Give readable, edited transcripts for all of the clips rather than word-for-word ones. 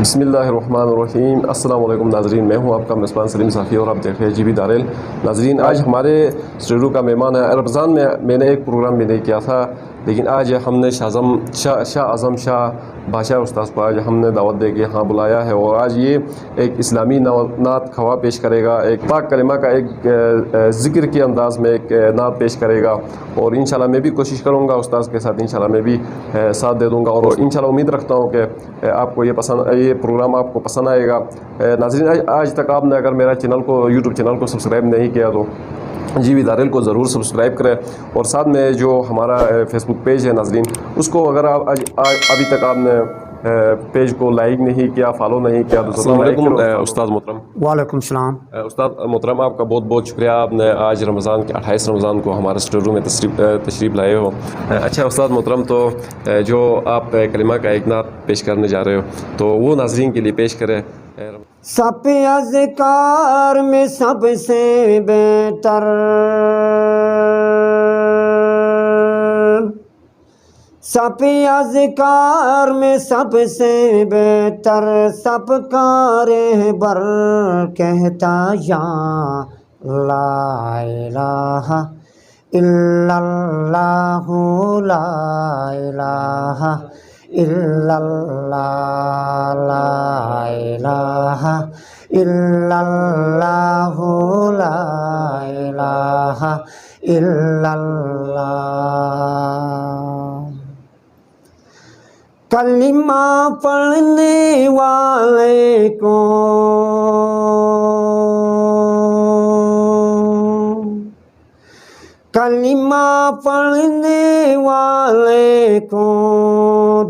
بسم اللہ الرحمن الرحیم۔ السلام علیکم ناظرین، میں ہوں آپ کا میزبان سلیم صافی اور آپ دیکھ رہے ہیں جی بی داریل۔ ناظرین، آج ہمارے اسٹوڈیو کا مہمان ہے۔ رمضان میں نے ایک پروگرام بھی نہیں کیا تھا، لیکن آج ہم نے شاہ اعظم شاہ بادشاہ استاذ کو آج ہم نے دعوت دے کے یہاں بلایا ہے، اور آج یہ ایک اسلامی نعت خواہ پیش کرے گا، ایک پاک کلمہ کا ایک ذکر کے انداز میں ایک نعت پیش کرے گا، اور انشاءاللہ میں بھی کوشش کروں گا استاذ کے ساتھ، انشاءاللہ میں بھی ساتھ دے دوں گا، اور انشاءاللہ امید رکھتا ہوں کہ آپ کو یہ پروگرام آپ کو پسند آئے گا۔ ناظرین، آج تک آپ نے اگر میرا یوٹیوب چینل کو سبسکرائب نہیں کیا تو جی بی داریل کو ضرور سبسکرائب کریں، اور ساتھ میں جو ہمارا فیس بک پیج ہے ناظرین، اس کو اگر آپ ابھی تک آپ نے پیج کو لائک نہیں کیا، فالو نہیں کیا تو السلام علیکم استاد محترم۔ وعلیکم السلام۔ استاد محترم، آپ کا بہت بہت شکریہ، آپ نے آج رمضان کے 28 رمضان کو ہمارے اسٹوڈیو میں تشریف لائے ہو۔ اچھا استاد محترم، تو جو آپ کلمہ کا ایک نعت پیش کرنے جا رہے ہو تو وہ ناظرین کے لیے پیش کریں۔ سب اذکار میں سب سے بہتر، سب اذکار میں سب سے بہتر، سب کا رہبر کہتا یا لا الہ الا اللہ، لا الہ الا اللہ، لا الہ الا اللہ، لا الہ الا اللہ۔ کلمہ پڑھنے والے کو کلمہ پڑھنے والے کو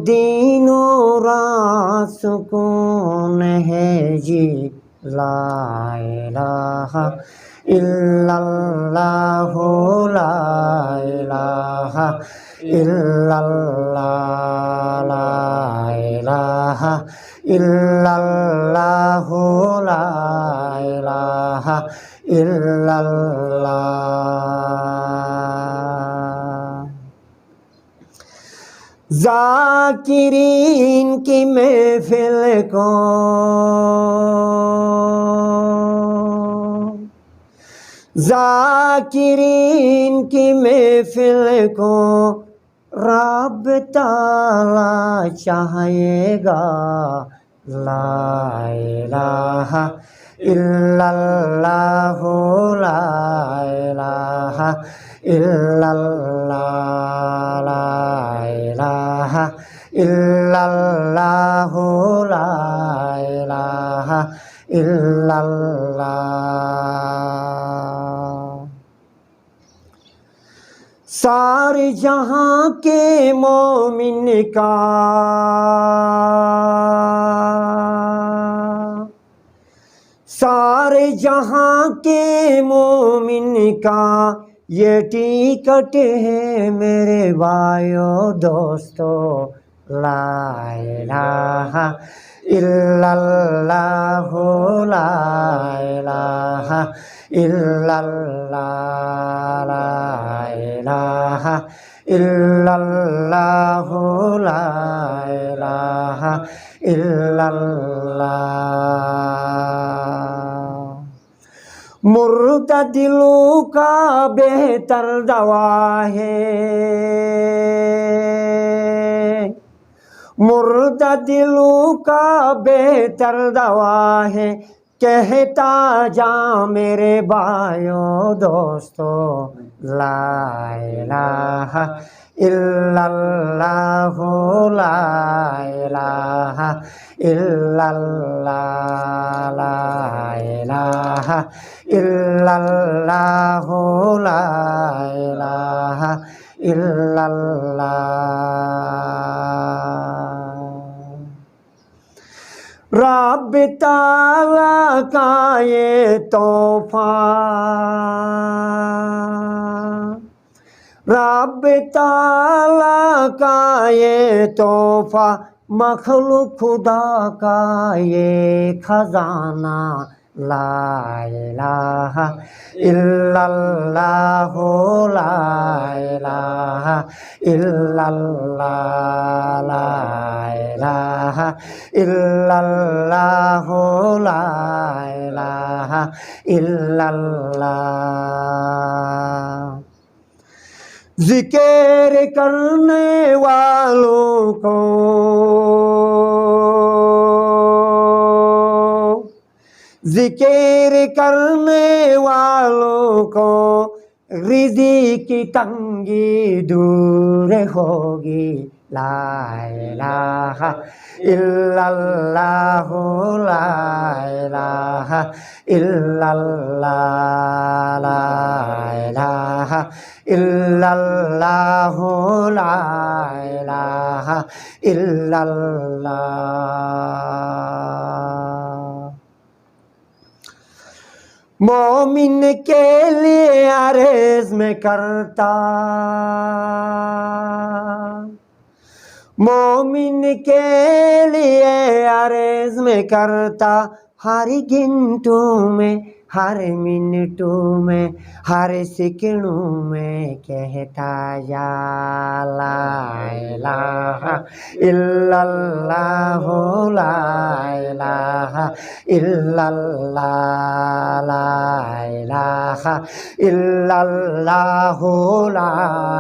دین و رات سکون ہے جی، لا الہ الا اللہ، لا الہ الا اللہ، لا الہ الا اللہ، لا الہ الا اللہ۔ ذاکرین کی محفل کو ذاکرین کی محفل کو رب تعالی چاہے گا، لا الہ الا اللہ، لا الہ الا اللہ، لا الہ الا اللہ، لا الہ الا اللہ۔ سارے جہاں کے مومن کا سارے جہاں کے مومن کا یہ ٹکٹ ہے میرے بھائیو دوستو، لا الہ الا اللہ، لا الہ الا اللہ، لا الہ الا اللہ، لا الہ الا اللہ۔ مردہ دلوں کا بہتر دوا ہے، مردہ دلوں کا بہتر دوا ہے، کہتا جا میرے بھائیو دوستو، لا الہ الا اللہ، لا الہ الا اللہ، لا الہ الا اللہ، لا الہ الا اللہ۔ رب تعالیٰ کا یہ تحفہ، رب تعالیٰ کا یہ تحفہ، مخلوق خدا کا یہ خزانہ، لا الہ الا اللہ لا الہ الا اللہ لا الہ الا اللہ لا الہ الا اللہ ذکر کرنے والوں کو ذکر کرنے والوں کو رزق کی تنگی دور ہوگی لا الہ الا اللہ لا الہ الا اللہ لا الہ الا اللہ لا الہ الا اللہ مومن کے لیے عرض میں کرتا مومن کے لیے عرض میں کرتا ہر گھنٹوں میں ہر منٹوں میں ہر سیکنڈوں میں کہتا یا لا الہ الا اللہ لا الہ الا اللہ لا الہ الا اللہ لا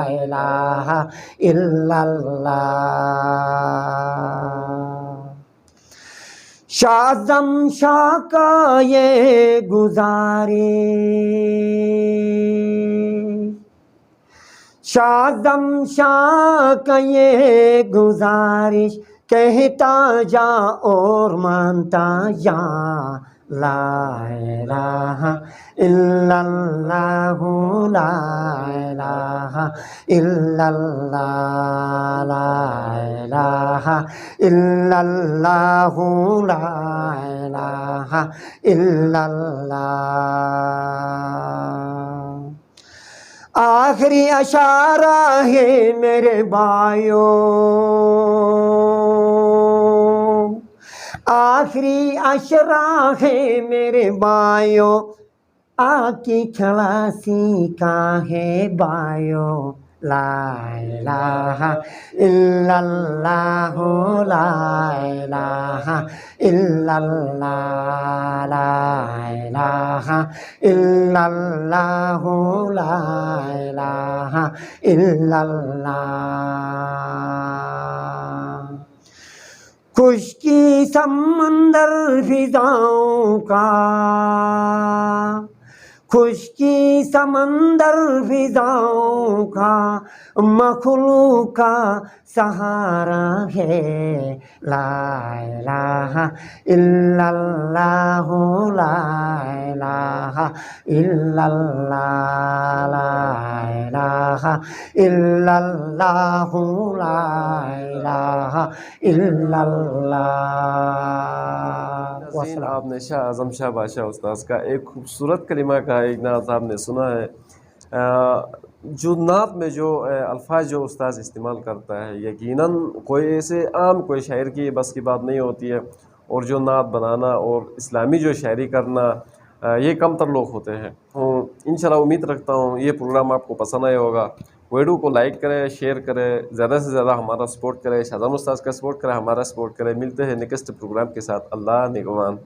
الہ الا اللہ شاذم شاہ کا یہ گزارش شاذم شاہ کا یہ گزارش کہتا جا اور مانتا جا لا الہ الا اللہ لا الہ الا اللہ لا الہ الا اللہ لا الہ الا اللہ آخری اشارہ ہے میرے بھائیو آخری اشارہ ہے میرے بھائیو آگ کی کھلاسی کا ہے بھائیو لا الہ الا اللہ لا الہ الا اللہ لا الہ الا اللہ لا الہ الا اللہ خشکی سمندر فضاؤں کا خشکی سمندر فضاؤں کا مخلوق کا سہارا ہے لا الہ الا اللہ لا الہ الا اللہ لا الہ الا اللہ لا الہ الا اللہ آپ نے شاہ اعظم شاہ بادشاہ استاذ کا ایک خوبصورت کلمہ کا ایک نعت آپ نے سنا ہے جو نعت میں جو الفاظ جو استاذ استعمال کرتا ہے یقیناً کوئی ایسے عام کوئی شاعر کی بس کی بات نہیں ہوتی ہے اور جو نعت بنانا اور اسلامی جو شاعری کرنا یہ کم تر لوگ ہوتے ہیں انشاءاللہ امید رکھتا ہوں یہ پروگرام آپ کو پسند آیا ہوگا ویڈیو کو لائک کریں شیئر کریں زیادہ سے زیادہ ہمارا سپورٹ کریں شاہ اعظم استاذ کا سپورٹ کریں ہمارا سپورٹ کریں ملتے ہیں نیکسٹ پروگرام کے ساتھ اللہ نگہبان